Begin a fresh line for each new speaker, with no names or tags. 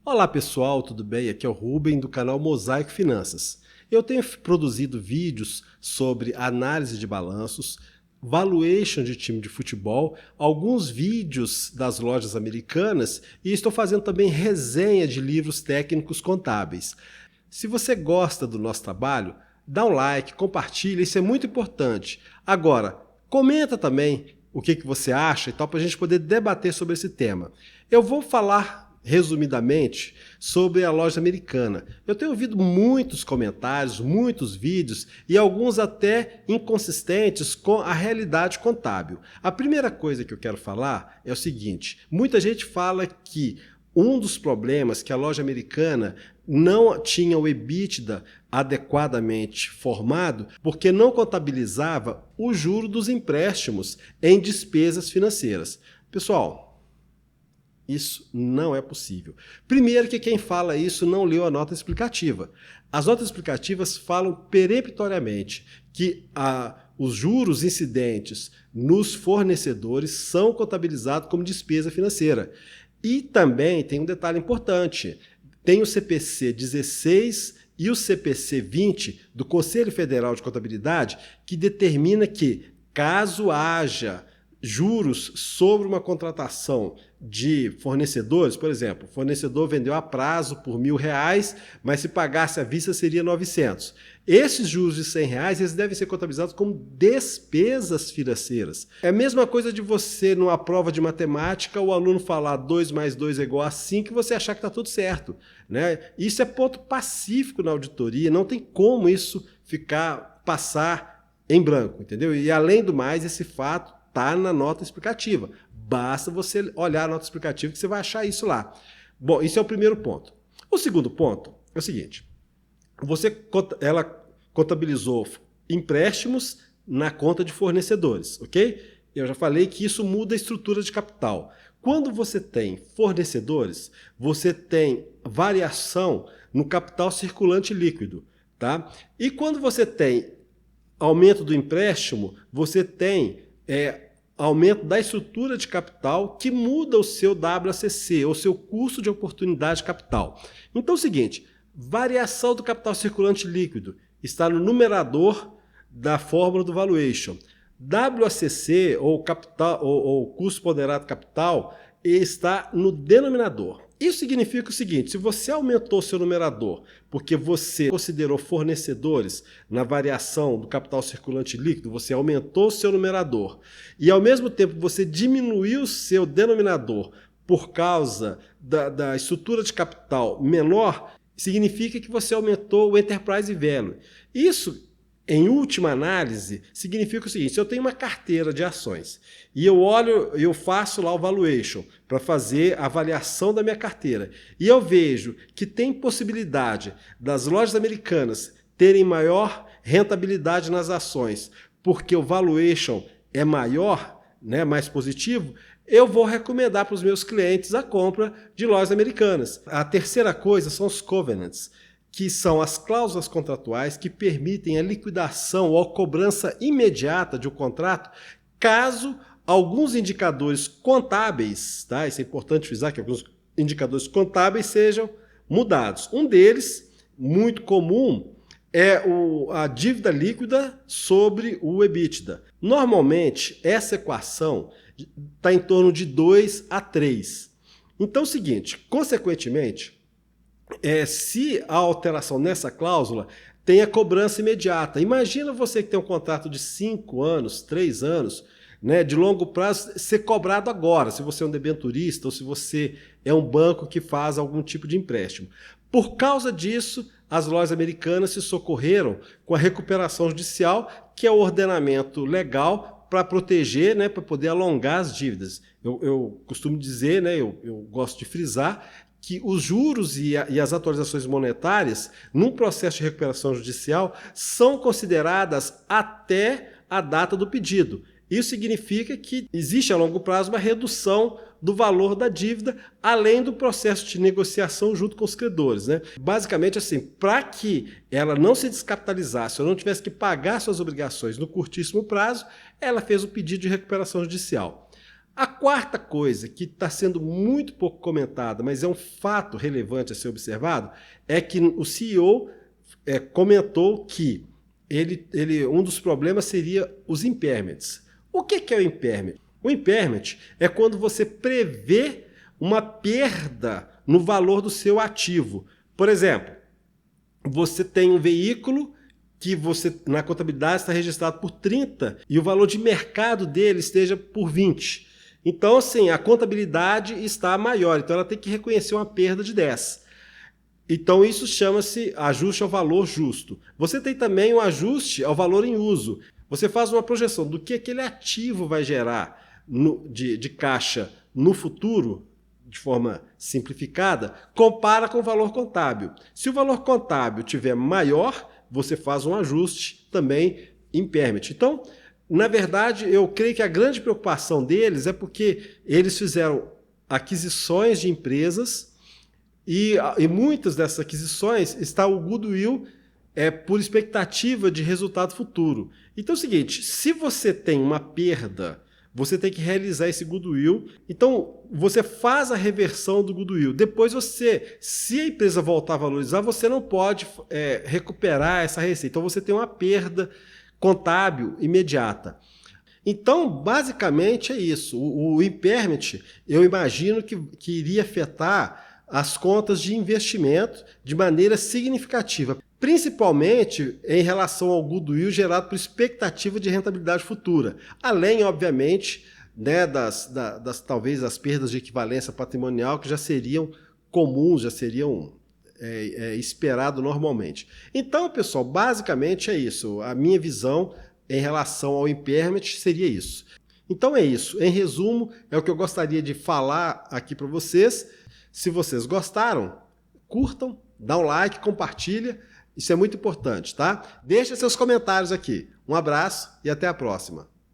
Olá pessoal, tudo bem? Aqui é o Ruben do canal Mosaico Finanças. Eu tenho produzido vídeos sobre análise de balanços, valuation de time de futebol, alguns vídeos das lojas americanas e estou fazendo também resenha de livros técnicos contábeis. Se você gosta do nosso trabalho, dá um like, compartilha, isso é muito importante. Agora, comenta também o que você acha e tal, para a gente poder debater sobre esse tema. Eu vou falar resumidamente sobre a loja americana. Eu tenho ouvido muitos comentários, muitos vídeos e alguns até inconsistentes com a realidade contábil. A primeira coisa que eu quero falar é o seguinte: muita gente fala que um dos problemas que a loja americana não tinha o EBITDA adequadamente formado porque não contabilizava o juro dos empréstimos em despesas financeiras. Pessoal, isso não é possível. Primeiro que quem fala isso não leu a nota explicativa. As notas explicativas falam peremptoriamente que os juros incidentes nos fornecedores são contabilizados como despesa financeira. E também tem um detalhe importante. Tem o CPC 16 e o CPC 20 do Conselho Federal de Contabilidade que determina que, caso haja juros sobre uma contratação de fornecedores, por exemplo, o fornecedor vendeu a prazo por R$1.000, mas se pagasse à vista seria 900. Esses juros de R$100 eles devem ser contabilizados como despesas financeiras. É a mesma coisa de você, numa prova de matemática, o aluno falar 2 mais 2 é igual a 5 e você achar que está tudo certo, né? Isso é ponto pacífico na auditoria, não tem como isso passar em branco, entendeu? E além do mais, esse fato está na nota explicativa. Basta você olhar a nota explicativa que você vai achar isso lá. Bom, isso é o primeiro ponto. O segundo ponto é o seguinte: ela contabilizou empréstimos na conta de fornecedores, ok? Eu já falei que isso muda a estrutura de capital. Quando você tem fornecedores, você tem variação no capital circulante líquido, tá? E quando você tem aumento do empréstimo, você tem aumento da estrutura de capital que muda o seu WACC, ou seu custo de oportunidade de capital. Então é o seguinte: variação do capital circulante líquido está no numerador da fórmula do valuation. WACC, ou custo ponderado de capital, está no denominador. Isso significa o seguinte: se você aumentou seu numerador porque você considerou fornecedores na variação do capital circulante líquido, você aumentou seu numerador e ao mesmo tempo você diminuiu seu denominador por causa da estrutura de capital menor, significa que você aumentou o enterprise value. Isso, em última análise, significa o seguinte: se eu tenho uma carteira de ações e eu faço lá o valuation para fazer a avaliação da minha carteira e eu vejo que tem possibilidade das lojas americanas terem maior rentabilidade nas ações porque o valuation é maior, né, mais positivo, eu vou recomendar para os meus clientes a compra de lojas americanas. A terceira coisa são os covenants, que são as cláusulas contratuais que permitem a liquidação ou a cobrança imediata de um contrato, caso alguns indicadores contábeis, tá? Isso é importante frisar que alguns indicadores contábeis sejam mudados. Um deles, muito comum, é a dívida líquida sobre o EBITDA. Normalmente, essa equação está em torno de 2 a 3. Então é o seguinte: consequentemente, se a alteração nessa cláusula tem a cobrança imediata. Imagina você que tem um contrato de 5 anos, 3 anos, né, de longo prazo, ser cobrado agora, se você é um debenturista ou se você é um banco que faz algum tipo de empréstimo. Por causa disso, as lojas americanas se socorreram com a recuperação judicial, que é o ordenamento legal para proteger, né, para poder alongar as dívidas. Eu costumo dizer, né, eu gosto de frisar, que os juros e as atualizações monetárias, num processo de recuperação judicial, são consideradas até a data do pedido. Isso significa que existe a longo prazo uma redução do valor da dívida, além do processo de negociação junto com os credores, né? Basicamente, assim, para que ela não se descapitalizasse ou não tivesse que pagar suas obrigações no curtíssimo prazo, ela fez o pedido de recuperação judicial. A quarta coisa que está sendo muito pouco comentada, mas é um fato relevante a ser observado, é que o CEO comentou que um dos problemas seria os impairments. O que é o impairment? O impairment é quando você prevê uma perda no valor do seu ativo. Por exemplo, você tem um veículo que você na contabilidade está registrado por 30 e o valor de mercado dele esteja por 20. Então, assim, a contabilidade está maior, então ela tem que reconhecer uma perda de 10. Então, isso chama-se ajuste ao valor justo. Você tem também um ajuste ao valor em uso. Você faz uma projeção do que aquele ativo vai gerar de caixa no futuro, de forma simplificada, compara com o valor contábil. Se o valor contábil tiver maior, você faz um ajuste também impairment. Então, na verdade, eu creio que a grande preocupação deles é porque eles fizeram aquisições de empresas e muitas dessas aquisições está o goodwill por expectativa de resultado futuro. Então é o seguinte, se você tem uma perda, você tem que realizar esse goodwill. Então, você faz a reversão do goodwill. Depois se a empresa voltar a valorizar, você não pode recuperar essa receita. Então, você tem uma perda contábil imediata. Então, basicamente é isso. O impairment, eu imagino que iria afetar as contas de investimento de maneira significativa, principalmente em relação ao goodwill gerado por expectativa de rentabilidade futura, além, obviamente, né, talvez as perdas de equivalência patrimonial que já seriam comuns, já seriam esperado normalmente. Então, pessoal, basicamente é isso. A minha visão em relação ao impairment seria isso. Então é isso. Em resumo, é o que eu gostaria de falar aqui para vocês. Se vocês gostaram, curtam, dá um like, compartilha. Isso é muito importante, tá? Deixa seus comentários aqui. Um abraço e até a próxima.